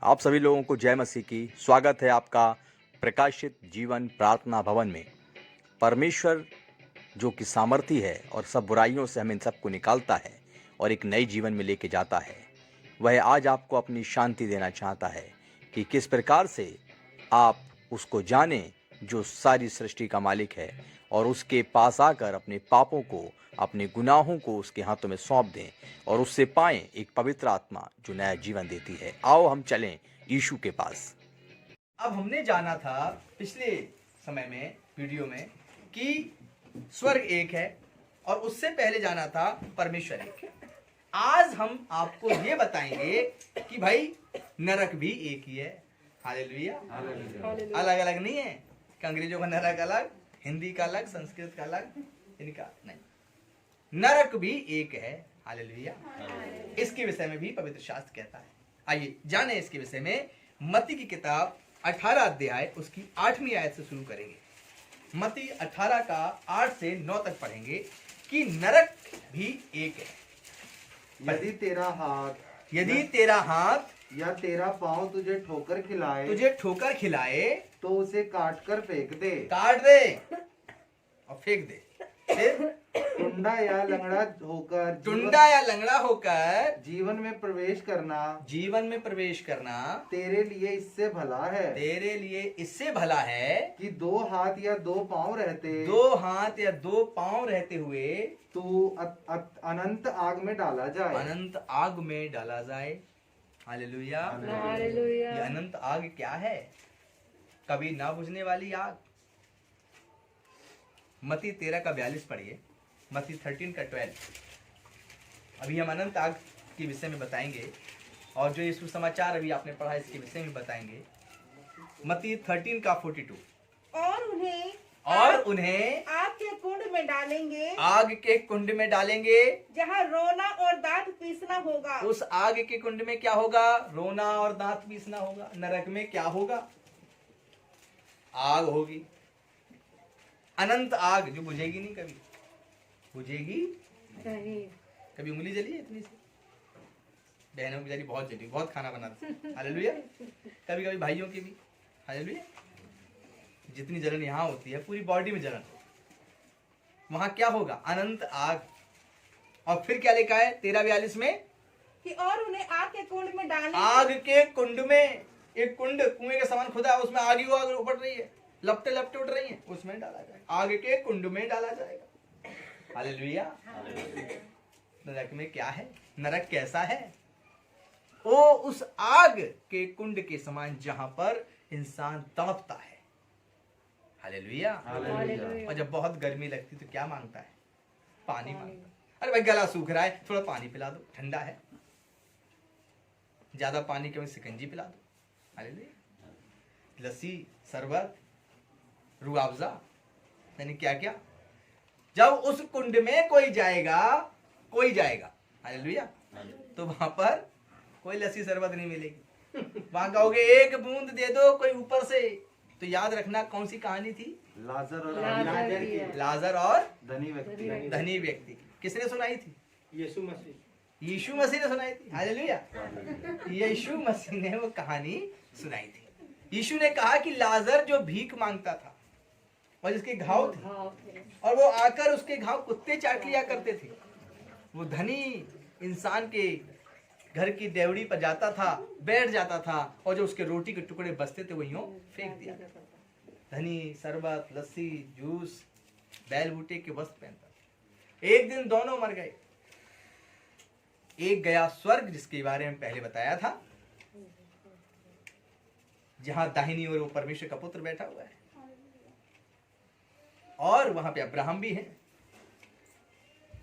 आप सभी लोगों को जय मसीह की। स्वागत है आपका प्रकाशित जीवन प्रार्थना भवन में। परमेश्वर जो कि सामर्थी है और सब बुराइयों से हमें सबको निकालता है और एक नए जीवन में लेके जाता है, वह आज आपको अपनी शांति देना चाहता है कि किस प्रकार से आप उसको जानें जो सारी सृष्टि का मालिक है, और उसके पास आकर अपने पापों को, अपने गुनाहों को उसके हाथों में सौंप दें और उससे पाएं एक पवित्र आत्मा जो नया जीवन देती है। आओ हम चलें यीशु के पास। अब हमने जाना था पिछले समय में वीडियो में कि स्वर्ग एक है और उससे पहले जाना था परमेश्वर एक है। आज हम आपको ये बताएंगे कि भाई नरक भी एक ही है। हालेलुया। अलग अलग नहीं है कि अंग्रेजों का नरक अलग, हिंदी का अलग, संस्कृत का अलग, इनका नहीं, नरक भी एक है। हालेलुया। इसके विषय में भी पवित्र शास्त्र कहता है। आइए जाने इसके विषय में। मत्ती की किताब 18 अध्याय उसकी 8वीं आयत से शुरू करेंगे। मत्ती 18 का 8 से 9 तक पढ़ेंगे कि नरक भी एक है। यदि तेरा हाथ या तेरा पांव तुझे ठोकर खिलाए तो उसे काट कर फेंक दे। काट दे और फेंक दे। फिर टुंडा या लंगड़ा होकर जीवन में प्रवेश करना तेरे लिए इससे भला है कि दो हाथ या दो पांव रहते हुए तू अनंत आग में डाला जाए। हालेलुया। ये अनंत आग क्या है? कभी ना बुझने वाली आग। मत्ती 13 का 42 पढ़िए। मत्ती 13 का 12। अभी हम अनंत आग के विषय में बताएंगे और जो यीशु समाचार अभी आपने पढ़ा इसके विषय में बताएंगे। मत्ती 13 का 42। और उन्हें आग के कुंड में डालेंगे जहाँ रोना और दांत पीसना होगा। उस आग के कुंड में क्या होगा? रोना और दांत पीसना होगा। नरक में क्या होगा? आग होगी, अनंत आग जो बुझेगी नहीं, कभी बुझेगी नहीं। कभी उंगली जली है इतनी सी? बहनों की जली, बहुत जली, बहुत खाना बनाती। हालेलुया। कभी कभी भाइयों की भी। हालेलुया। जितनी जलन यहाँ होती है पूरी बॉडी में जलन, वहां क्या होगा? अनंत आग। और फिर क्या लिखा है 13:42 में कि और उन्हें आग के कुंड में डालेंगे। आग के कुंड में, एक कुंड कुएं के समान खुदा है, उसमें आग ही आग उड़ रही है, लपटे लपटे उड़ रही हैं, उसमें डाला जाएगा। आग के कुंड में डाला जाएगा। हालेलुया। नरक में क्या है? नरक कैसा है? वो उस आग के कुंड के समान जहां पर इंसान तड़पता है। हालेलुया। और जब बहुत गर्मी लगती तो क्या मांगता है? पानी मांगता है। अरे भाई गला सूख रहा है, थोड़ा पानी पिला दो, ठंडा है। ज्यादा पानी के में शिकंजी पिला दो। हालेलुया। लस्सी, शरबत, रूअफ़ज़ा, यानी क्या क्या। जब उस कुंड में कोई जाएगा हालेलुया, तो वहां पर कोई लस्सी शरबत नहीं मिलेगी। वहां कहोगे एक बूंद दे दो कोई ऊपर से, तो याद रखना कौन सी कहानी थी? लाजर और धनी व्यक्ति। किसने सुनाई थी? यीशु मसीह ने सुनाई थी। हालेलुया। यीशु मसीह ने वो कहानी सुनाई थी। यीशु ने कहा कि लाजर जो भीख मांगता था और जिसके घाव थे और वो आकर उसके घाव कुत्ते चाट लिया करते थे, वो धनी इंसान के घर की देवड़ी पर जाता था, बैठ जाता था और जो उसके रोटी के टुकड़े बचते थे वो यूं फेंक दिया। धनी शरबत, लस्सी, जूस, बैल बूटे के वस्त्र पहनता। एक दिन दोनों मर गए। एक गया स्वर्ग, जिसके बारे में पहले बताया था, जहां दाहिनी ओर वो परमेश्वर का पुत्र बैठा हुआ है, और वहां पे अब्राहम भी है।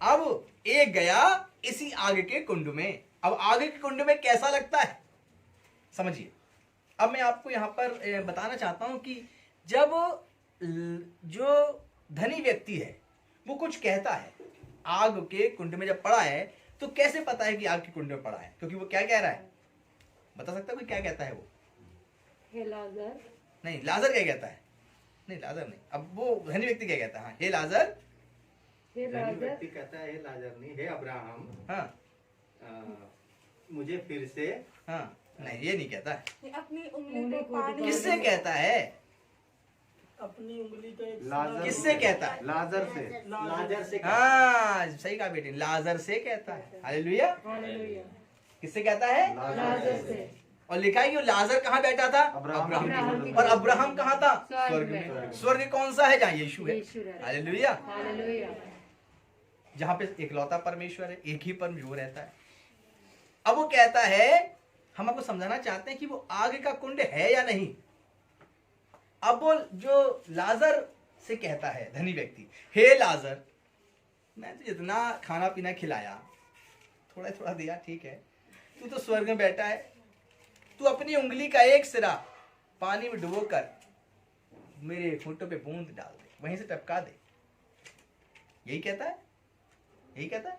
अब एक गया इसी आग के कुंड में। अब आग के कुंड में कैसा लगता है समझिए। अब मैं आपको यहां पर बताना चाहता हूं कि जब जो धनी व्यक्ति है वो कुछ कहता है, आग के कुंड में जब पड़ा है, तो कैसे पता है कि आग के कुंड में पड़ा है? क्योंकि वो क्या कह रहा है? बता सकता है कोई क्या कहता है? वो हे लाजर। नहीं, लाजर क्या कहता है? नहीं, लाजर नहीं। अब वो धनी व्यक्ति क्या कहता है? हाँ, हे लाजर। व्यक्ति कहता है हे लाजर नहीं, हे अब्राहम, हाँ, मुझे फिर से हाँ नहीं, ये नहीं कहता है। अपनी उंगली को पानी किससे कहता है? अपनी उंगली का एक लाजर किससे कहता है? लाजर से लाजर से हाँ, सही कहा बेटे, लाजर से कहता है। हालेलुया। किससे कहता है? लाजर से। और लिखा है कि वो लाजर कहाँ बैठा था? अब्राहम। और अब्राहम कहाँ था? स्वर्ग में। स्वर्ग कौन सा है? जहाँ यीशु है। यीशु है। हालेलुया। हालेलुया। जहाँ पे इकलौता परमेश्वर है, एक ही परमेश्वर रहता है। अब वो कहता है, हम आपको समझाना चाहते हैं कि वो आग का कुंड है या नहीं। अब वो जो लाजर से कहता है, धनी व्यक्ति, हे लाजर, मैं तो जितना खाना पीना खिलाया, थोड़ा थोड़ा दिया, ठीक है, तू तो स्वर्ग में बैठा है, तू अपनी उंगली का एक सिरा पानी में डुबो कर मेरे होंठों पे बूंद डाल दे, वहीं से टपका दे। यही कहता है, यही कहता है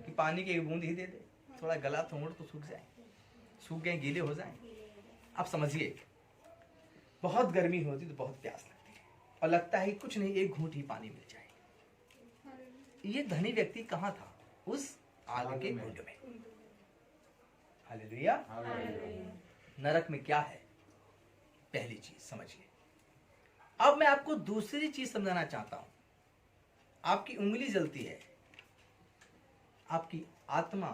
कि पानी की एक बूंद ही दे दे, थोड़ा गला थोड़ तो सूख जाए, सूख गए, गीले हो जाए। आप समझिए, बहुत गर्मी होती तो बहुत प्यास लगती है और लगता है कुछ नहीं, एक घूंट ही पानी मिल जाए। ये धनी व्यक्ति कहाँ था? उस आग के कुंड में। हालेलुया। नरक में क्या है? पहली चीज समझिए। अब मैं आपको दूसरी चीज समझाना चाहता हूं। आपकी उंगली जलती है, आपकी आत्मा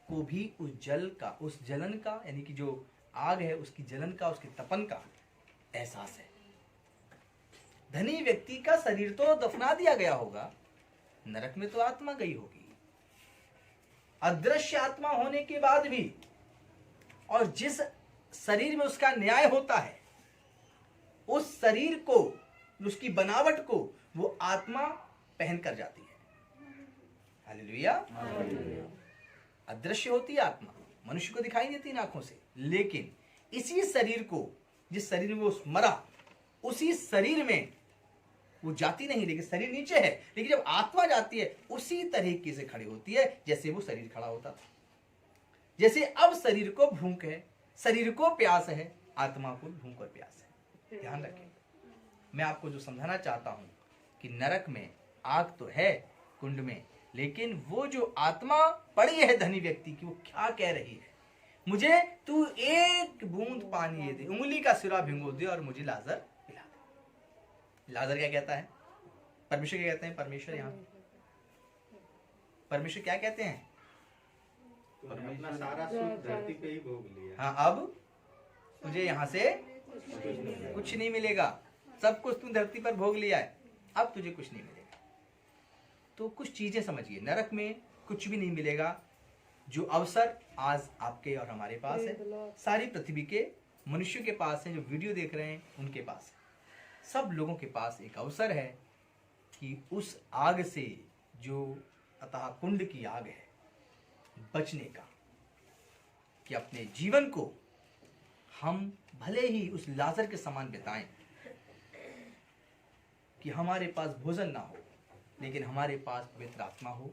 को भी उस जल का, उस जलन का, यानी कि जो आग है उसकी जलन का, उसकी तपन का एहसास है। धनी व्यक्ति का शरीर तो दफना दिया गया होगा, नरक में तो आत्मा गई होगी। अदृश्य आत्मा होने के बाद भी, और जिस शरीर में उसका न्याय होता है, उस शरीर को, उसकी बनावट को वो आत्मा पहन कर जाती है। हालेलुया। अदृश्य होती है आत्मा, मनुष्य को दिखाई देती है आंखों से, लेकिन इसी शरीर को, जिस शरीर में वो मरा, उसी शरीर में वो जाती नहीं, लेकिन शरीर नीचे है, लेकिन जब आत्मा जाती है उसी तरीके से खड़ी होती है जैसे वो शरीर खड़ा होता था। जैसे अब शरीर को भूख है, शरीर को प्यास है, आत्मा को भूख और प्यास है। ध्यान रखें, मैं आपको जो समझाना चाहता हूं कि नरक में आग तो है कुंड में, लेकिन वो जो आत्मा पड़ी है धनी व्यक्ति की, वो क्या कह रही है? मुझे तू एक बूंद पानी दे, उंगली का सिरा भिगो दे और मुझे लाजर पिला दे। लाजर क्या कहता है? परमेश्वर क्या कहते हैं? परमेश्वर यहाँ परमेश्वर क्या कहते हैं? अपना सारा सुख धरती पे ही भोग लिया। हाँ, अब तुझे यहाँ से कुछ नहीं मिलेगा, सब कुछ तू धरती पर भोग लिया है, अब तुझे कुछ नहीं मिलेगा। तो कुछ चीजें समझिए, नरक में कुछ भी नहीं मिलेगा। जो अवसर आज आपके और हमारे पास है, सारी पृथ्वी के मनुष्यों के पास है, जो वीडियो देख रहे हैं उनके पास है, सब लोगों के पास एक अवसर है कि उस आग से, जो अतः कुंड की आग है, बचने का, कि अपने जीवन को हम भले ही उस लाजर के समान बिताएं, कि हमारे पास भोजन ना हो, लेकिन हमारे पास पवित्र आत्मा हो,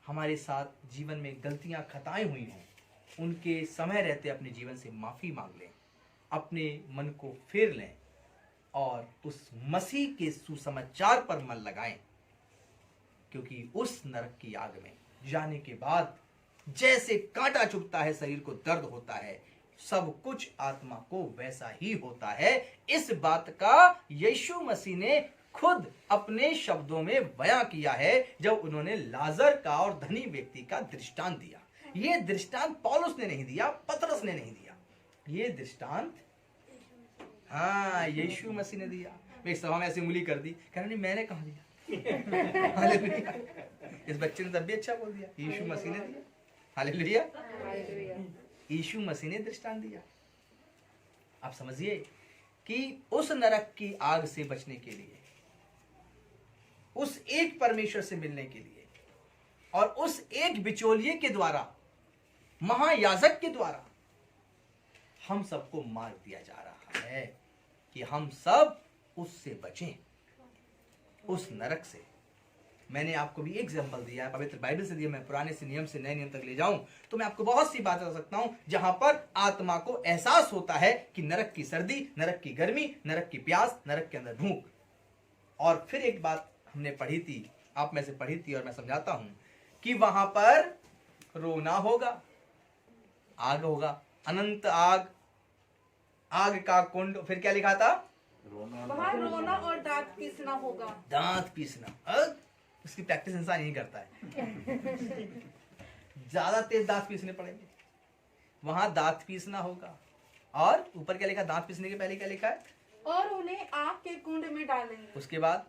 हमारे साथ जीवन में गलतियां खताएं हुई हों, उनके समय रहते अपने जीवन से माफी मांग लें, अपने मन को फेर लें और उस मसीह के सुसमाचार पर मन लगाएं। क्योंकि उस नरक की आग में जाने के बाद जैसे कांटा चुभता है, शरीर को दर्द होता है, सब कुछ आत्मा को वैसा ही होता है। इस बात का यीशु मसीह ने खुद अपने शब्दों में बयां किया है, जब उन्होंने लाजर का और धनी व्यक्ति का दृष्टांत दिया। ये दृष्टांत पौलुस ने नहीं दिया, पतरस ने नहीं दिया, ये दृष्टांत हाँ यीशु मसीह ने दिया। मैं एक सभा में ऐसी उंगली कर दी, कह नहीं मैंने कहा दिया। हालेलुया। इस बच्चे ने तब भी अच्छा बोल दिया, यीशु मसीह ने दिया। हालेलुया। यीशु मसीह ने दृष्टांत दिया। आप समझिए कि उस नरक की आग से बचने के लिए, उस एक परमेश्वर से मिलने के लिए, और उस एक बिचौलिए के द्वारा, महायाजक के द्वारा हम सबको मार दिया जा रहा है कि हम सब उससे बचें, उस नरक से। मैंने आपको भी एक एग्जाम्पल दिया है, पवित्र बाइबल से दिया। मैं पुराने से नियम से नए नियम तक ले जाऊं तो मैं आपको बहुत सी बातें बता सकता हूं, जहां पर आत्मा को एहसास होता है कि नरक की सर्दी, नरक की गर्मी, नरक की प्यास, नरक के अंदर भूख। और फिर एक बात हमने पढ़ी थी, आप में से पढ़ी थी और मैं समझाता हूं, कि वहां पर रोना होगा, आग होगा, अनंत आग, आग का कुंड। फिर क्या लिखा था? वहाँ रोना और दांत पीसना होगा। दांत पीसना। उसकी प्रैक्टिस इंसान नहीं करता है। ज्यादा तेज दांत पीसने पड़ेंगे। वहां दांत पीसना होगा। और ऊपर क्या लिखा? दांत पीसने के पहले क्या लिखा है? और उन्हें आग के कुंड में डालेंगे। उसके बाद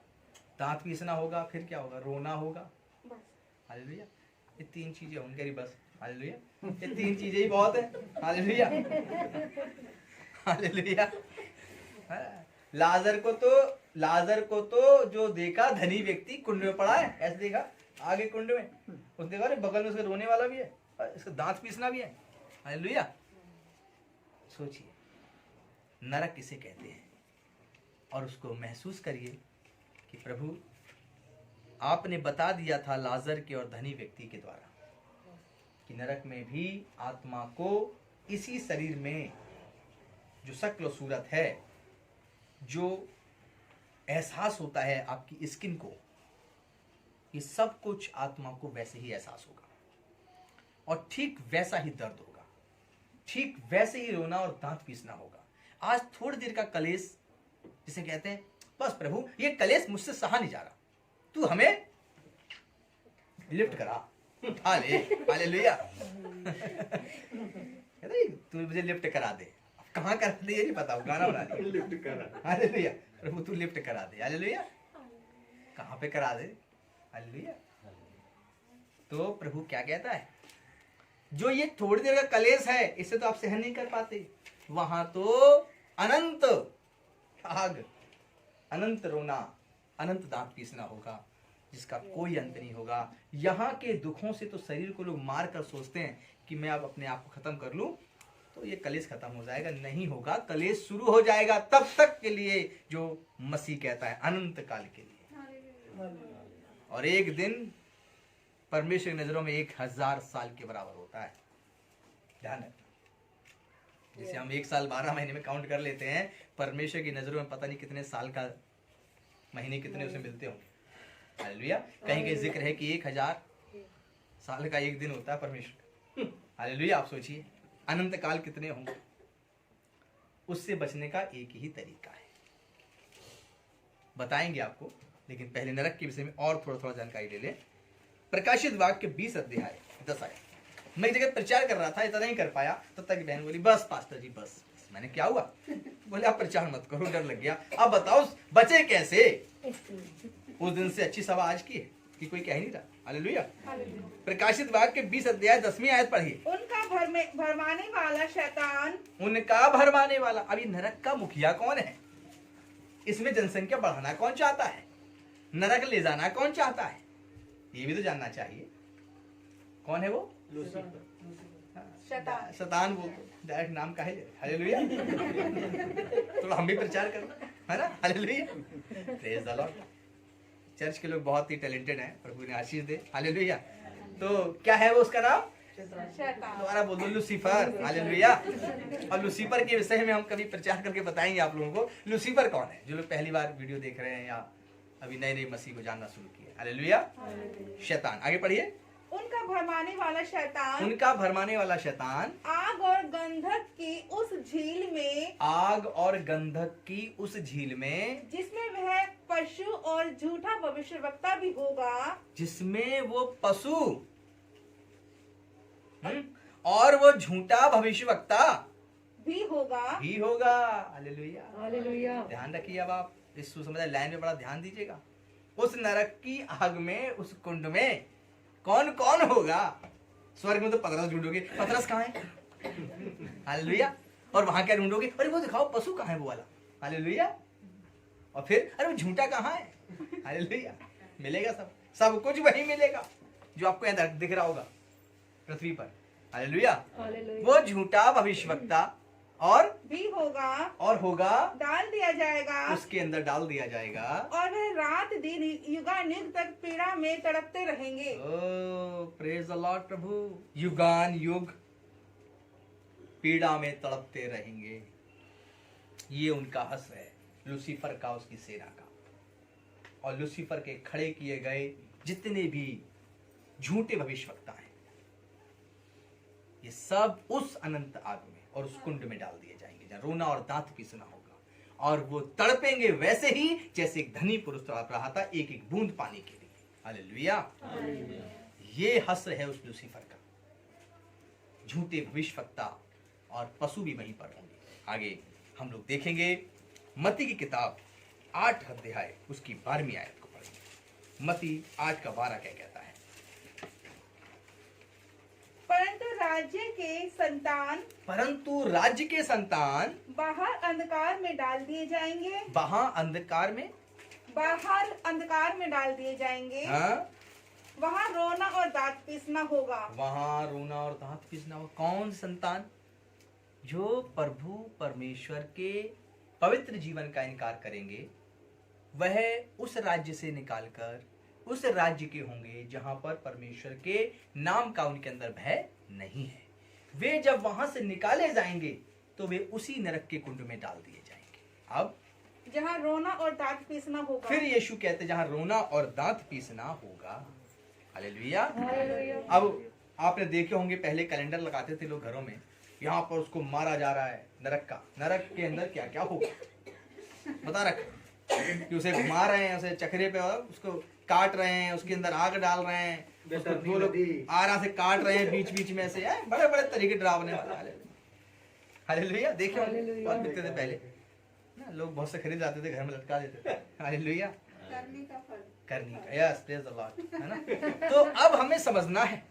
दांत पीसना होगा, फिर क्या होगा? रोना होगा। बस। हालेलुया। ये 3 चीजें होंगी बस। हालेलुया। ये 3 चीजें ही बहुत है। हालेलुया। हालेलुया। लाजर को तो जो देखा धनी व्यक्ति कुंड में पड़ा है, ऐसे देखा आगे कुंड में, उस देखा बगल में उसके रोने वाला भी है और इसका दांत पीसना भी है। हालेलुया। सोचिए नरक किसे कहते हैं और उसको महसूस करिए कि प्रभु आपने बता दिया था लाजर के और धनी व्यक्ति के द्वारा कि नरक में भी आत्मा को इसी शरीर में जो शक्ल और सूरत है, जो एहसास होता है आपकी स्किन को, ये सब कुछ आत्मा को वैसे ही एहसास होगा और ठीक वैसा ही दर्द होगा, ठीक वैसे ही रोना और दांत पीसना होगा। आज थोड़ी देर का कलेश, जिसे कहते हैं बस प्रभु ये कलेश मुझसे सहा नहीं जा रहा, तू हमें लिफ्ट करा, उठा ले। हालेलुया। तू मुझे लिफ्ट करा दे। कहाँ करा दे ये नहीं पता, गाना बना दे लिफ्ट करा। हालेलुया। प्रभु तू लिफ्ट करा दे। हालेलुया। कहाँ पे करा दे? हालेलुया। तो प्रभु क्या कहता है? जो ये थोड़ी देर का कलेश है इसे तो आप सहन नहीं कर पाते, वहां तो अनंत आग, अनंत रोना, अनंत दांत पीसना होगा जिसका कोई अंत नहीं होगा। यहाँ के दुखों से तो शरीर को लोग मार कर सोचते हैं कि मैं अब अपने आप को खत्म कर लूं तो ये कलेश खत्म हो जाएगा। नहीं होगा, कलेश शुरू हो जाएगा तब तक के लिए जो मसीह कहता है अनंत काल के लिए। और एक दिन परमेश्वर की नजरों में 1000 साल के बराबर होता है। ध्यान रखना, जैसे हम 1 साल 12 महीने में काउंट कर लेते हैं, परमेश्वर की नजरों में पता नहीं कितने साल का महीने कितने उसे मिलते होंगे। हालेलुया। कहीं कहीं जिक्र है कि 1000 साल का एक दिन होता है परमेश्वर। हालेलुया। आप सोचिए अनंत काल कितने होंगे। उससे बचने का एक ही तरीका है, बताएंगे आपको, लेकिन पहले नरक के विषय में और थोड़ा जानकारी ले ले। प्रकाशित वाक्य 20 अध्याय 10 आयत। मैं एक जगह प्रचार कर रहा था, इतना नहीं कर पाया, तब तक बहन बोली बस पास्टर जी बस। मैंने क्या हुआ? बोले आप प्रचार मत करो, डर लग गया। अब बताओ बचे कैसे? उस दिन से अच्छी सभा आज की है कि कोई कह नहीं रहा। हालेलुया। प्रकाशित वाक्य 20 अध्याय 10वीं आयत पढ़िए। उनका भरमाने वाला शैतान, उनका भरमाने वाला। अभी नरक का मुखिया कौन है? इसमें जनसंख्या बढ़ाना कौन चाहता है? नरक ले जाना कौन चाहता है? ये भी तो जानना चाहिए। कौन है वो? शैतान बोलते, डायरेक्ट नाम का है। हालेलुया। थोड़ा हम भी प्रचार करना है ना। Hallelujah. Praise the Lord. Church के लोग बहुत ही टैलेंटेड हैं, प्रभु ने आशीष दे। हालेलुया। तो क्या है वो उसका नाम? दोबारा बोल दो, लूसीफर। हालेलुया। और लूसीफर के विषय में हम कभी प्रचार करके बताएंगे आप लोगों को। लूसीफर कौन है? जो लोग पहली बार वीडियो देख रहे हैं या अभी नए मसीह को जानना शुरू किया। हालेलुया। शैतान। आगे पढ़िए। उनका भरमाने वाला शैतान, उनका भरमाने वाला शैतान आग और गंधक की उस झील में, आग और गंधक की उस झील में, जिसमें वह पशु और झूठा भविष्यवक्ता भी होगा, जिसमें वो पशु और वो झूठा भविष्यवक्ता भी होगा। हालेलुया। हालेलुया। ध्यान रखिए, अब आप इस सुसमाचार लाइन में बड़ा ध्यान दीजिएगा। उस नरक की आग में, उस कुंड में कौन कौन होगा? स्वर्ग में तो पतरस ढूंढोगे, पतरस कहाँ है? हालेलुया। और वहां क्या ढूंढोगे? अरे वो दिखाओ पशु कहाँ है वो वाला। हालेलुया। और फिर अरे वो झूठा कहाँ है? हालेलुया। मिलेगा, सब कुछ वही मिलेगा जो आपको यहाँ दिख रहा होगा पृथ्वी पर। हालेलुया। वो झूठा भविष्यवक्ता और होगा डाल दिया जाएगा, उसके अंदर डाल दिया जाएगा, और वह रात दिन युगानुग तक पीड़ा में तड़पते रहेंगे। ओह प्रेज द लॉर्ड। प्रभु युगान युग पीड़ा में तड़पते रहेंगे। ये उनका हस है, लूसीफर का, उसकी सेना का। और लूसीफर के खड़े किए गए जितने भी झूठे भविष्यवक्ता हैं, ये सब उस अनंत आग में और उस कुंड में डाल दिए जाएंगे जहाँ रोना और दांत पीसना होगा, और वो तड़पेंगे वैसे ही जैसे एक धनी पुरुष तड़प रहा था एक एक बूंद पानी के लिए। हालेलुया। ये हस्र है उस लूसीफर का। झूठे भविष्यवक्ता और पशु भी वहीं पर होंगे। आगे हम लोग देखेंगे मत्ती की किताब 8 अध्याय उसकी 12वीं आयत को पढ़ेंगे। मत्ती 8 का 12 क्या कहता है? परंतु राज्य के संतान बाहर अंधकार में डाल दिए जाएंगे। बाहर अंधकार में डाल दिए जाएंगे। हाँ? वहाँ रोना और दांत पीसना होगा। वहां रोना और दांत पीसना होगा। कौन संतान? जो प्रभु परमेश्वर के पवित्र जीवन का इनकार करेंगे, वह उस राज्य से निकालकर उस राज्य के होंगे जहां पर परमेश्वर के नाम का उनके अंदर भय नहीं है। वे जब वहां से निकाले जाएंगे तो वे उसी नरक के कुंड में डाल दिए जाएंगे। अब जहां रोना और दांत पीसना होगा। फिर यीशु कहते जहां रोना और दांत पीसना होगा। हालेलुया। अब आपने देखे होंगे पहले कैलेंडर लगाते थे लोग घरों में, यहाँ पर उसको मारा जा रहा है नरक का। नरक के अंदर क्या क्या होगा बता रखा कि उसे घुमा रहे हैं, उसे चक्रे पे उसको काट रहे हैं, उसके अंदर आग डाल रहे हैं, उसको दो लोग आरा से काट रहे हैं बीच बीच में से। बड़े बड़े तरीके डरावने वाले। हालेलुया। देखे बहुत बिकते थे पहले ना, लोग बहुत से खरीद लाते थे, घर में लटका देते थे। हालेलुया। करने का फल। करनी का, यस, प्रेज द लॉर्ड, है ना। तो अब हमें समझना है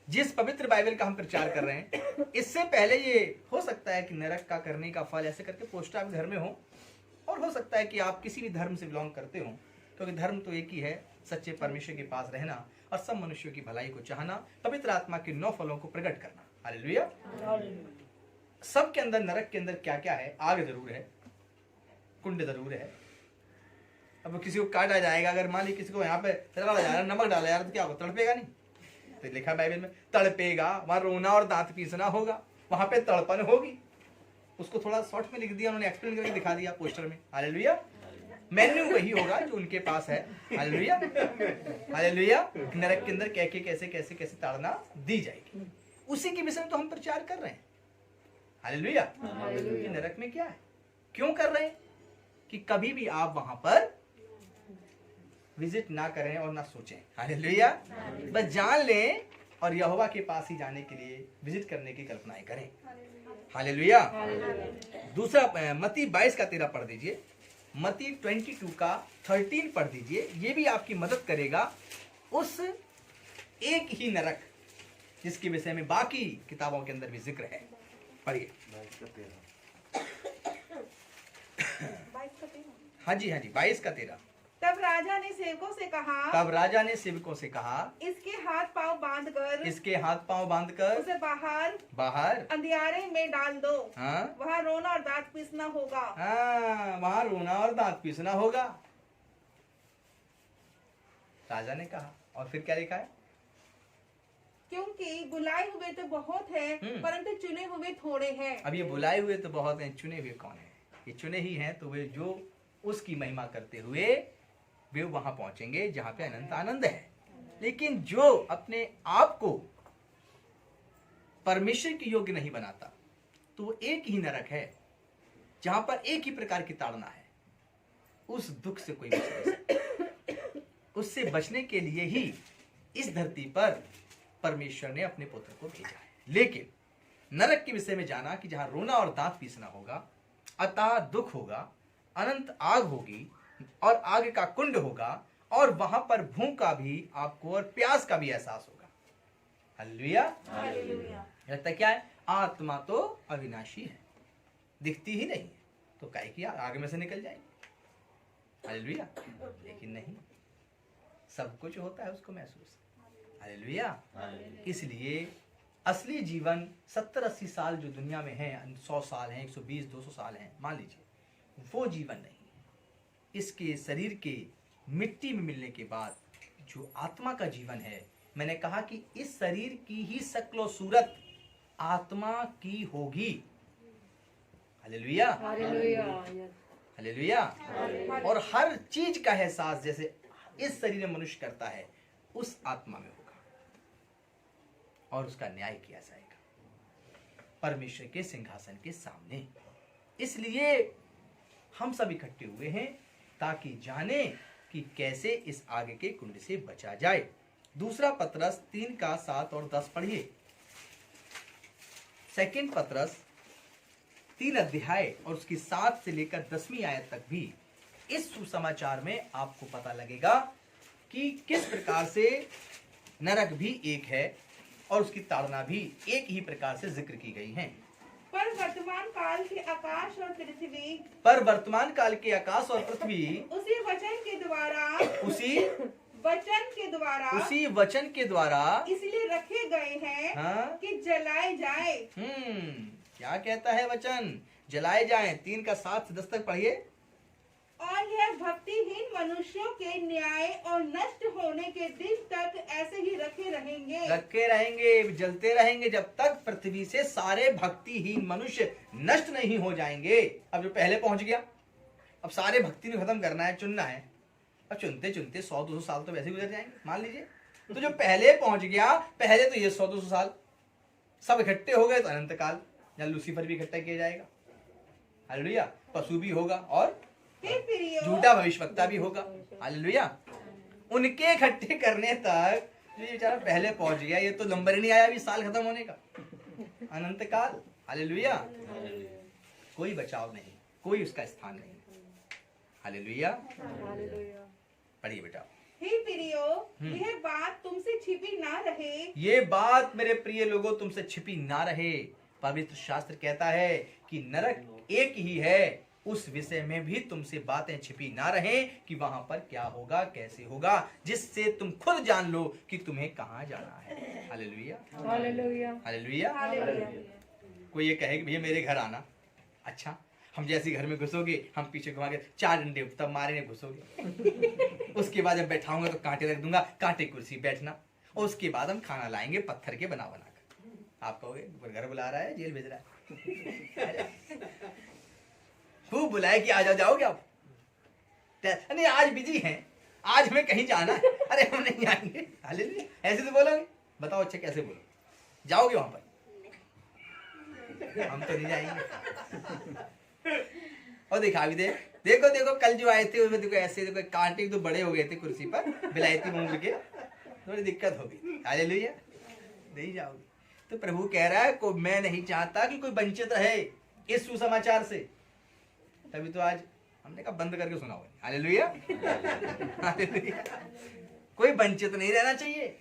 जिस पवित्र बाइबल का हम प्रचार कर रहे हैं, इससे पहले ये हो सकता है कि नरक का करने का फल ऐसे करके पोस्टर आपके घर में हो, और हो सकता है कि आप किसी भी धर्म से बिलोंग करते हो, क्योंकि धर्म तो एक ही है, सच्चे परमेश्वर के पास रहना और सब मनुष्यों की भलाई को चाहना, पवित्र आत्मा के 9 फलों को प्रकट करना। हालेलुया। सबके अंदर नरक के अंदर क्या क्या है? आग जरूर है, कुंड जरूर है। अब किसी को काटा जाएगा, अगर मान ली किसी को यहाँ पे तड़का जा रहा है, नमक डाला जा रहा है, तो क्या होगा? तड़पेगा नहीं? तो लिखा बाइबल में तड़पेगा, वहां रोना और दांत पीसना होगा, वहां पे तड़पन होगी। उसको थोड़ा शॉर्ट में लिख दिया उन्होंने, एक्सप्लेन करके दिखा दिया पोस्टर में। हालेलुया। मेन्यू वही होगा जो उनके पास है। हालेलुया। हालेलुया। नरक के अंदर कैसे कैसे कैसे कैसे ताड़ना दी जाएगी, उसी के विषय में तो हम प्रचार कर रहे हैं। हालेलुया। कि नरक में क्या है, क्यों कर रहे हैं? कि कभी भी आप वहां पर विजिट ना करें और ना सोचें। हालेलुया। बस जान लें और यहोवा के पास ही जाने के लिए विजिट करने की कल्पनाएं करें। हालेलुया। दूसरा मत्ती 22 का 13 पढ़ दीजिए। मत्ती 22 का 13 पढ़ दीजिए। ये भी आपकी मदद करेगा उस एक ही नरक जिसके विषय में बाकी किताबों के अंदर भी जिक्र है। पढ़िए। हाँ जी 22 का 13। तब राजा ने सेवकों से कहा इसके हाथ पांव बांधकर उसे बाहर अंधियारे में डाल दो। हाँ? वहाँ रोना और दांत पीसना होगा। हाँ, वहाँ रोना और दांत पीसना होगा, राजा ने कहा। और फिर क्या लिखा है? क्योंकि बुलाए हुए तो बहुत हैं, परंतु चुने हुए थोड़े हैं। अब ये बुलाए हुए तो बहुत हैं, चुने हुए कौन है? ये चुने ही हैं, तो वे जो उसकी महिमा करते हुए वे वहां पहुंचेंगे जहां पे अनंत आनंद है। लेकिन जो अपने आप को परमेश्वर के योग्य नहीं बनाता, तो वो एक ही नरक है जहां पर एक ही प्रकार की ताड़ना है। उस दुख से कोई बच नहीं सकता। उससे बचने के लिए ही इस धरती पर परमेश्वर ने अपने पुत्र को भेजा है। लेकिन नरक के विषय में जाना कि जहां रोना और दांत पीसना होगा, अतः दुख होगा, अनंत आग होगी और आग का कुंड होगा, और वहां पर भूख का भी आपको और प्यास का भी एहसास होगा। हालेलुया। लगता क्या है? आत्मा तो अविनाशी है, दिखती ही नहीं है, तो काहे की आग में से निकल जाएगी। हालेलुया। लेकिन नहीं, सब कुछ होता है उसको महसूस। हालेलुया। इसलिए असली जीवन 70-80 साल जो दुनिया में है, 100 साल हैं, 120-200 साल हैं, मान लीजिए, वो जीवन नहीं है। इसके शरीर के मिट्टी में मिलने के बाद जो आत्मा का जीवन है, मैंने कहा कि इस शरीर की ही शक्ल सूरत आत्मा की होगी। हालेलुया। हालेलुया। और हर चीज का एहसास जैसे इस शरीर में मनुष्य करता है, उस आत्मा में होगा। और उसका न्याय किया जाएगा परमेश्वर के सिंहासन के सामने। इसलिए हम सब इकट्ठे हुए हैं ताकि जाने कि कैसे इस आगे के कुंड से बचा जाए। दूसरा पतरस 3 का 7 और 10 पढ़िए। सेकंड पतरस 3 अध्याय और उसकी 7 से लेकर 10वीं आयत तक भी इस सुसमाचार में आपको पता लगेगा कि किस प्रकार से नरक भी एक है और उसकी ताड़ना भी एक ही प्रकार से जिक्र की गई है। पर वर्तमान काल के आकाश और पृथ्वी उसी वचन के द्वारा इसलिए रखे गए हैं कि जलाए जाए। क्या कहता है वचन? जलाए जाए। 3 का 7 से 10 तक पढ़िए। और यह भक्तिहीन मनुष्यों के न्याय और नष्ट होने के दिन तक ऐसे ही रखे रहेंगे, जलते रहेंगे जब तक पृथ्वी से सारे भक्तिहीन मनुष्य नष्ट नहीं हो जाएंगे। अब जो पहले पहुंच गया, अब सारे भक्ति में खत्म करना है, चुनना है। अब चुनते चुनते 100-200 साल तो वैसे गुजर जाएंगे मान लीजिए। तो जो पहले पहुंच गया, पहले तो ये 100-200 साल सब इकट्ठे हो गए तो अनंत काल, या लूसीफर भी इकट्ठा किया जाएगा, हालेलुया। पशु भी होगा और झूठा भविष्यवक्ता भी होगा, हालेलुया। उनके इकट्ठे करने तक जो बेचारा पहले पहुंच गया, ये तो नंबर ही नहीं आया अभी साल खत्म होने का, अनंत काल, हालेलुया। कोई बचाव नहीं, कोई उसका स्थान नहीं, हालेलुया। पढ़िए बेटा। हे प्रियो, यह बात तुमसे छिपी ना रहे। ये बात मेरे प्रिय लोगों तुमसे छिपी ना रहे। पवित्र शास्त्र कहता है कि नरक एक ही है, उस विषय में भी तुमसे बातें छिपी ना रहे कि वहां पर क्या होगा, कैसे होगा, जिससे तुम खुद जान लो कि तुम्हें कहाँ जाना है। Hallelujah, hallelujah, hallelujah. कोई ये कहे कि भैया मेरे घर आना, अच्छा हम जैसे घर में घुसोगे हम पीछे घुमा के 4 डंडे तब मारने घुसोगे। उसके बाद जब बैठाऊंगा तो कांटे रख दूंगा, कांटे कुर्सी बैठना, और उसके बाद हम खाना लाएंगे पत्थर के बना कर। आप कहोगे घर बुला रहा है, जेल भेज रहा है। खूब बुलाए कि आ जाओ, जाओगे आप? नहीं आज बिजी हैं, आज हमें कहीं जाना है, अरे हम नहीं आएंगे, हालेलुया। ऐसे तो बोलोगे? बताओ अच्छा कैसे बोलो, जाओगे वहां पर? हम तो नहीं जाएंगे। और दिखा भी दे, देखो देखो कल जो आए थे उसमें देखो ऐसे देखो कांटे तो बड़े हो गए थे कुर्सी पर, बिलायती मूंग के, थोड़ी दिक्कत हो गई, हालेलुया। नहीं जाओगे। तो प्रभु कह रहा है को मैं नहीं चाहता कि कोई वंचित रहे इस सुसमाचार से, तभी तो आज हमने कहा बंद करके सुना हुआ, हालेलुया, हालेलुया। कोई वंचित नहीं रहना चाहिए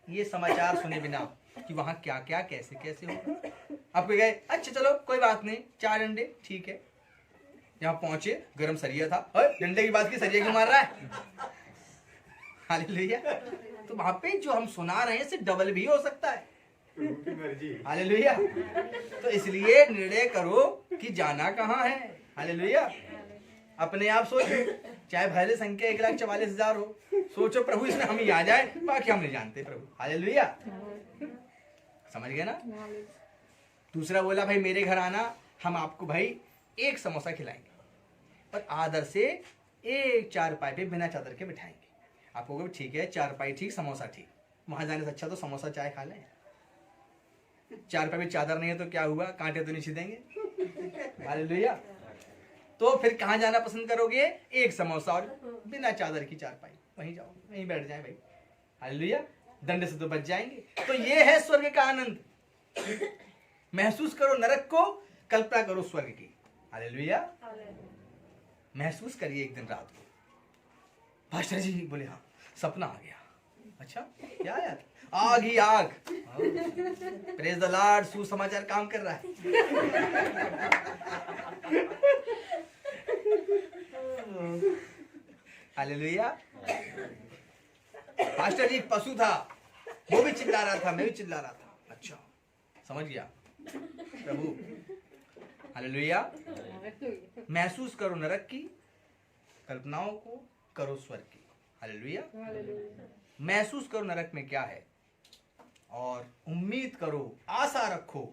ये समाचार सुने बिना कि वहां क्या क्या कैसे कैसे होगा। आप गए, अच्छा चलो कोई बात नहीं, 4 डंडे ठीक है। यहाँ पहुंचे गरम सरिया था, डंडे की बात की, सरिया क्यों मार रहा है, हालेलुया। तो वहां पे जो हम सुना रहे हैं इससे डबल भी हो सकता है, हालेलुया। तो इसलिए निर्णय करो कि जाना कहाँ है, हालेलुया। अपने आप सोचो, चाहे पहले संख्या 1,44,000 हो, सोचो प्रभु इसमें हम ही आ जाए, बाकी हम नहीं जानते प्रभु, हालेलुया। समझ गए ना? दूसरा बोला भाई मेरे घर आना, हम आपको भाई 1 समोसा खिलाएंगे, पर आदर से 1 चारपाई पे बिना चादर के बिठाएंगे। आप कहोगे ठीक है, चारपाई ठीक, समोसा ठीक, वहां जाने से अच्छा तो समोसा चाय खा लें। चारपाई पे चादर नहीं है तो क्या हुआ, कांटे तो नहीं छिदेंगे, हालेलुया। तो फिर कहाँ जाना पसंद करोगे? 1 समोसा और बिना चादर की चारपाई, वहीं जाओ, वहीं बैठ जाए भाई, हालेलुया। दंड से तो बच जाएंगे। तो ये है स्वर्ग का आनंद। महसूस करो नरक को, कल्पना करो स्वर्ग की, हालेलुया। महसूस करिए एक दिन रात को, पास्टर जी बोले हाँ सपना आ गया, अच्छा क्या आया? आग ही आग, प्रेज द लॉर्ड, सुसमाचार काम कर रहा है। हालेलुया। पास्टर जी पशु था, वो भी चिल्ला रहा था, मैं भी चिल्ला रहा था, अच्छा समझ गया प्रभु, हालेलुया। महसूस करो नरक की, कल्पनाओं को करो स्वर्ग की, हालेलुया। महसूस करो नरक में क्या है और उम्मीद करो, आशा रखो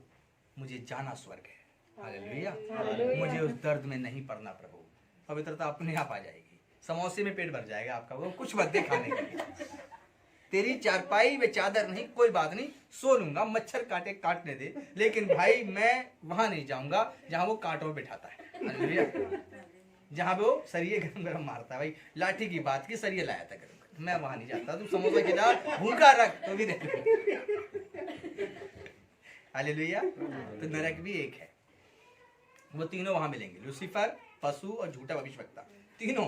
मुझे जाना स्वर्ग है, हालेलुया। मुझे उस दर्द में नहीं पड़ना प्रभु, पवित्रता अपने आप आ जाएगी, समोसे में पेट भर जाएगा आपका, वो कुछ मत दे खाने के लिए, तेरी चारपाई में चादर नहीं, कोई बात नहीं, सो लूंगा, मच्छर काटे काटने दे, लेकिन भाई मैं वहां नहीं जाऊंगा जहां वो कांटों में बिठाता है। हालेलुया। जहां वो सरिये गरम गरम मारता है। भाई लाठी की बात की, सरिये लाया था गरम, मैं वहां नहीं जाता। तू समोसा खिला, भूखा रख तो भी दे। हालेलुया। तो नरक भी एक है, वो तीनों वहां मिलेंगे, लूसीफर, पशु और झूठा भविष्यवक्ता, तीनों।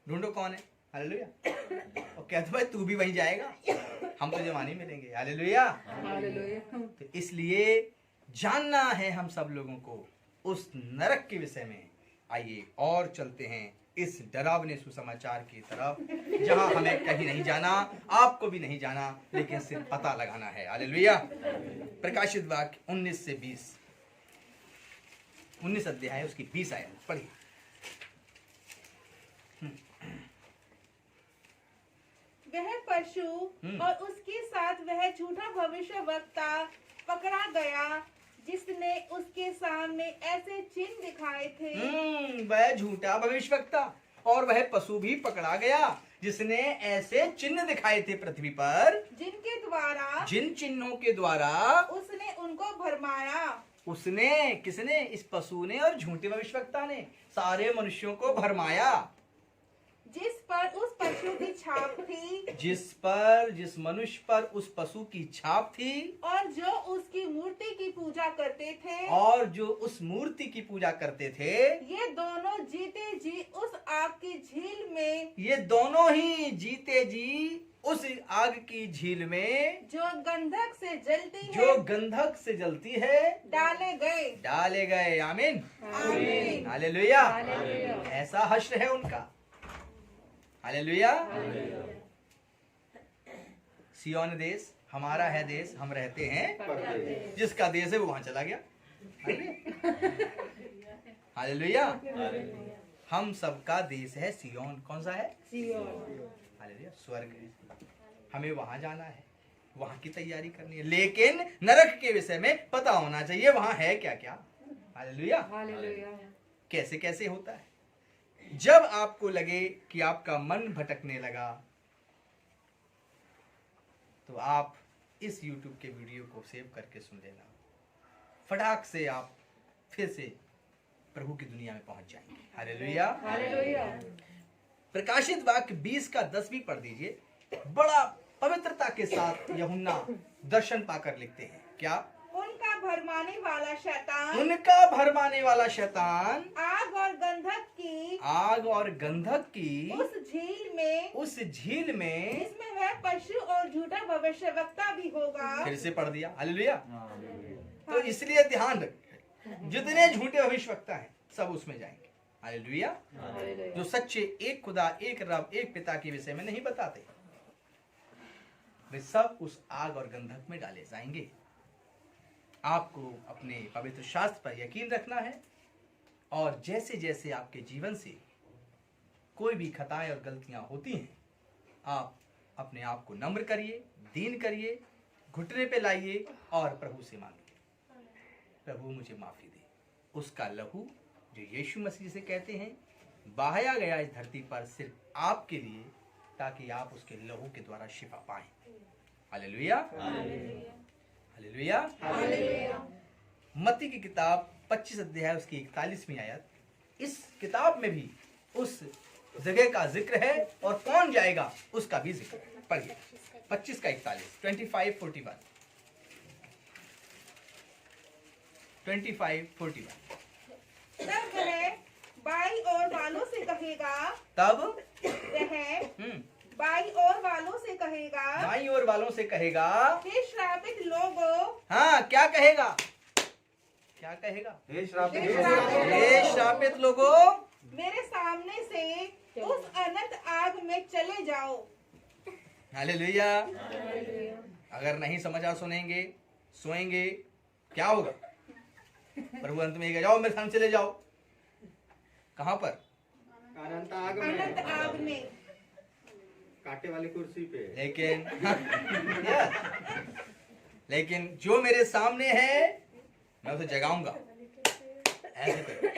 ढूंढो कौन है। हालेलुया। और कहते भाई तू भी वहीं जाएगा, हम तुझे वहां नहीं मिलेंगे। हालेलुया। तो इसलिए जानना है हम सब लोगों को उस नरक के विषय में। आइए और चलते हैं इस डरावने सुसमाचार की तरफ, जहां हमें कहीं नहीं जाना, आपको भी नहीं जाना, लेकिन सिर्फ पता लगाना है। हालेलुया। प्रकाशित वाक्य 19 से 20, 19 अध्याय उसकी 20 आयत पढ़िए। वह पशु और उसके साथ वह झूठा भविष्यवक्ता पकड़ा गया जिसने उसके सामने ऐसे चिन्ह दिखाए थे। वह झूठा भविष्यवक्ता और वह पशु भी पकड़ा गया जिसने ऐसे चिन्ह दिखाए थे पृथ्वी पर, जिनके द्वारा, जिन चिन्हों के द्वारा उसने उनको भरमाया। उसने, किसने? इस पशु ने और झूठे भविष्यवक्ता ने सारे मनुष्यों को भरमाया। जिस पर उस पशु की छाप थी, जिस मनुष्य पर उस पशु की छाप थी, और जो उसकी मूर्ति की पूजा करते थे, और जो उस मूर्ति की पूजा करते थे, ये दोनों जीते जी उस आग की झील में, ये दोनों ही जीते जी उस आग की झील में, जो गंधक से जलती है, जो गंधक से जलती है, डाले गए। आमीन। आमीन। हालेलुया। हालेलुया। ऐसा हश्र है उनका। हालेलुया। सियोन देश हमारा है, देश हम रहते हैं, जिसका देश है वो वहां चला गया। हालेलुया। हम सबका देश है सियोन। कौन सा है? हालेलुया। स्वर्ग है, हमें वहां जाना है, वहां की तैयारी करनी है, लेकिन नरक के विषय में पता होना चाहिए वहां है क्या क्या। हालेलुया। कैसे कैसे होता है। जब आपको लगे कि आपका मन भटकने लगा, तो आप इस YouTube के वीडियो को सेव करके सुन लेना, फटाक से आप फिर से प्रभु की दुनिया में पहुंच जाएंगे। हालेलुया। प्रकाशित वाक्य 20 का 10 भी पढ़ दीजिए। बड़ा पवित्रता के साथ यूहन्ना दर्शन पाकर लिखते हैं क्या? उनका भरमाने वाला शैतान आग और गंधक की उस झील में जिसमें वह पशु और झूठा भविष्यवक्ता भी होगा। फिर से पढ़ दिया। हालेलुया। तो इसलिए ध्यान रखें, जितने झूठे भविष्यवक्ता हैं सब उसमें जाएंगे। हालेलुया। जो सच्चे एक खुदा, एक रब, एक पिता के विषय में नहीं बताते, वे सब उस आग और गंधक में डाले जाएंगे। आपको अपने पवित्र शास्त्र पर यकीन रखना है, और जैसे जैसे आपके जीवन से कोई भी खताएं और गलतियां होती हैं, आप अपने आप को नम्र करिए, दीन करिए, घुटने पे लाइए और प्रभु से मांगिए, प्रभु मुझे माफी दे। उसका लहू जो यीशु मसीह से कहते हैं बहाया गया इस धरती पर सिर्फ आपके लिए, ताकि आप उसके लहू के द्वारा शिफा पाएं। हालेलुया। हालेलुया। मत्ती की किताब 25 अध्याय उसकी 41वीं आयत, इस किताब में भी उस जगह का जिक्र है और कौन जाएगा उसका भी जिक्र है। पढ़िए 25 का 41, 25:41, 25:41। तब वह बाई और वालों से कहेगा, बाई और वालों से कहेगा, हे श्रापित लोगों। हाँ, क्या कहेगा? हे श्रापित लोगों, मेरे सामने से उस अनंत आग में चले जाओ। हालेलुया। अगर नहीं समाचार सुनेंगे, सोएंगे, क्या होगा? प्रभु अंत में जाओ मेरे सामने चले जाओ। कहां पर? अनंत आग में, कांटे वाली कुर्सी पे। लेकिन जो मेरे सामने है मैं उसे जगाऊंगा, ऐसे करो,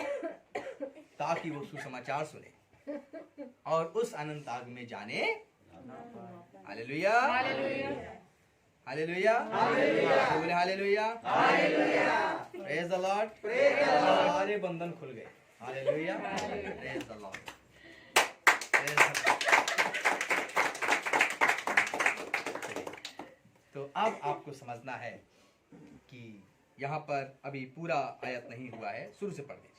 ताकि वो सुसमाचार सुने और उस अनंत आग में जाने। हालेलुया, हालेलुया, हालेलुया, बोले हालेलुया, प्रेज द लॉर्ड, सारे बंधन खुल गए। Hallelujah, praise the Lord, praise the Lord. तो अब आपको समझना है कि यहाँ पर अभी पूरा आयत नहीं हुआ है, शुरू से पढ़ दीजिए।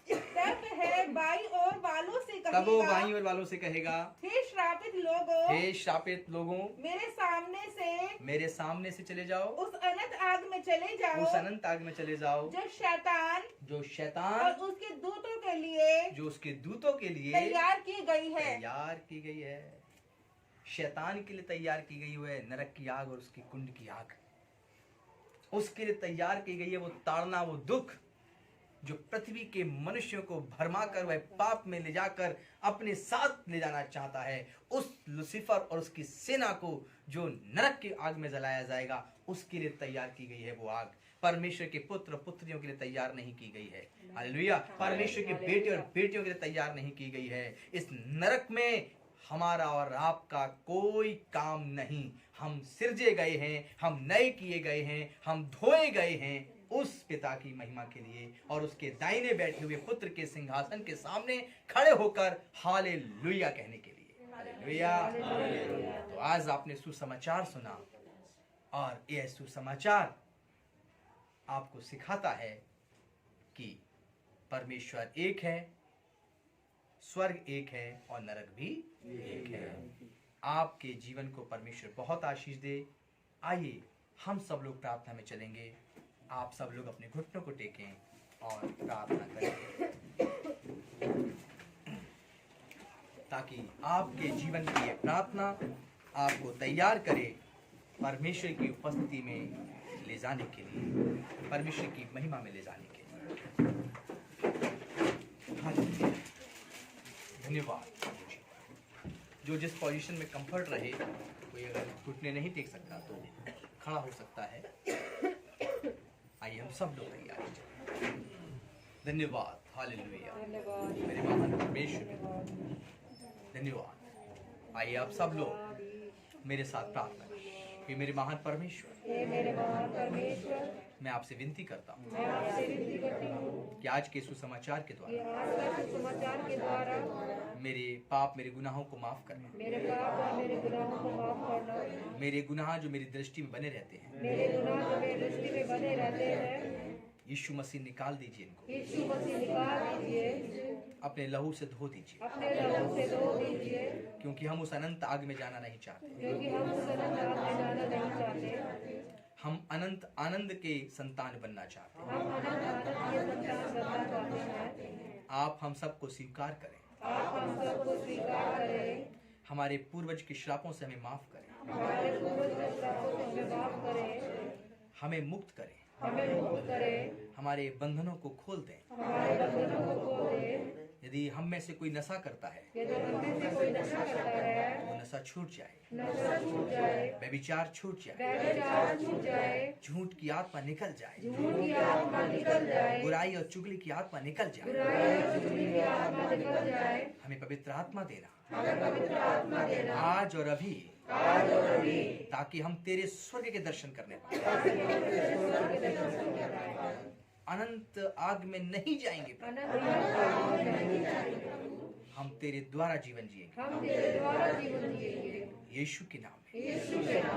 तब है बाई और वालों से तब वो कहेगा, भाई और वालों से कहेगा, हे श्रापित लोगों, हे शापित लोगों, मेरे सामने से चले जाओ, उस अनंत आग में चले जाओ, उस अनंत आग में चले जाओ, जो शैतान जो शैतान और उसके दूतों के लिए जो उसके दूतों के लिए तैयार की गई है। तैयार की गई है। शैतान के लिए तैयार की गई है नरक की आग और उसकी कुंड की आग। उसके लिए तैयार की गई है वो ताड़ना, वो दुख जो पृथ्वी के मनुष्यों को भरमा कर वह पाप में ले जाकर अपने साथ ले जाना चाहता है। उस लूसीफर और उसकी सेना को जो नरक की आग में जलाया जाएगा, उसके लिए तैयार की गई है वो आग। परमेश्वर के पुत्र और पुत्रियों के लिए तैयार नहीं की गई है। हालेलुया। परमेश्वर के बेटे और बेटियों के लिए तैयार नहीं की गई है। इस नरक में हमारा और आपका कोई काम नहीं। हम सिरजे गए हैं, हम नए किए गए हैं, हम धोए गए हैं उस पिता की महिमा के लिए और उसके दाहिने बैठे हुए पुत्र के सिंहासन के सामने खड़े होकर हालेलुया कहने के लिए। हालेलुया। तो आज आपने सुसमाचार सुना और यह सुसमाचार आपको सिखाता है कि परमेश्वर एक है, स्वर्ग एक है और नरक भी एक है। आपके जीवन को परमेश्वर बहुत आशीष दे। आइए हम सब लोग प्रार्थना में चलेंगे। आप सब लोग अपने घुटनों को टेकें और प्रार्थना करें ताकि आपके जीवन की ये प्रार्थना आपको तैयार करे परमेश्वर की उपस्थिति में ले जाने के लिए, परमेश्वर की महिमा में ले जाने के लिए। हालेलुया। धन्यवाद। जो जिस पोजीशन में कंफर्ट रहे, कोई अगर घुटने नहीं टेक सकता तो खड़ा हो सकता है। आइए हम सब लोग तैयार हैं। धन्यवाद। हालेलुया। मेरे महान परमेश्वर, धन्यवाद। आइए आप सब लोग मेरे साथ प्रार्थना करें कि मेरे महान परमेश्वर, मैं आपसे विनती करता हूँ कि आज के सुसमाचार के द्वारा मेरे पाप, मेरे गुनाहों को माफ करना। मेरे गुनाह जो मेरी दृष्टि में बने रहते हैं, यीशु मसीह निकाल दीजिए इनको, अपने लहू से धो दीजिए, क्योंकि हम उस अनंत आग में जाना नहीं चाहते। हम अनंत आनंद के संतान बनना चाहते हैं। आप हम सबको स्वीकार करें, हमारे पूर्वज के श्रापों से हमें माफ करें, हमें मुक्त करें, हमारे बंधनों को खोल दें। यदि हम में से कोई नशा करता है, वो नशा छूट जाए, व्यभिचार छूट जाए, झूठ की आत्मा निकल जाए, बुराई और चुगली की आत्मा निकल जाए। हमें पवित्र आत्मा देना आज और अभी, ताकि हम तेरे स्वर्ग के दर्शन करने पाए। अनंत आग में नहीं जाएंगे, हम तेरे द्वारा जीवन जिएंगे। यीशु के नाम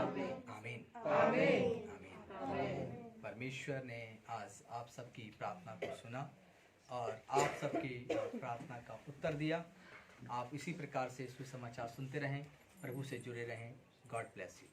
में आमीन। आमीन। परमेश्वर ने आज आप सबकी प्रार्थना को सुना और आप सबकी प्रार्थना का उत्तर दिया। आप इसी प्रकार से सुसमाचार सुनते रहें, प्रभु से जुड़े रहें। God bless you.